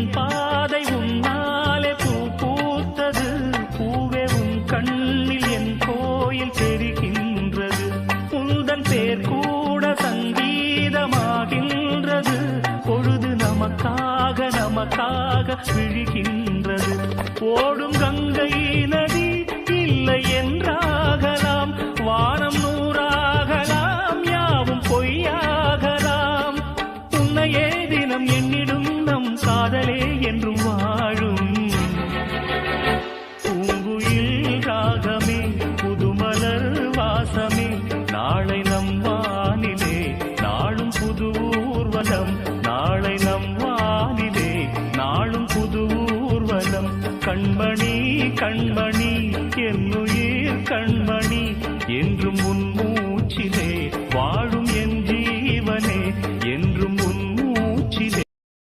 என் பாதை உன்னாலே பூ பூத்தது. பூவே உன் கண்ணில் என் கோயில் தெரிகின்றது. உந்தன் பேர் கூட சங்கீதமாகின்றது. பொழுது நமக்காக நமக்காக விழுகின்றது. ஓடும் கங்கை நதி இல்லை என்றாகலாம். வானம் நூறாகலாம், யாவும் பொய்யாகலாம். உன்னையே தினம் எண்ணிடும் நம் காதலே என்றும் வாழும். பூங்குயில் ராகமே, புதுமலர் வாசமே, நாளை நம் வானிலே நாளும் புது ஊர்வலம். நாளை நம் வானிலே நாளும் புது ஊர்வலம். கண்மணி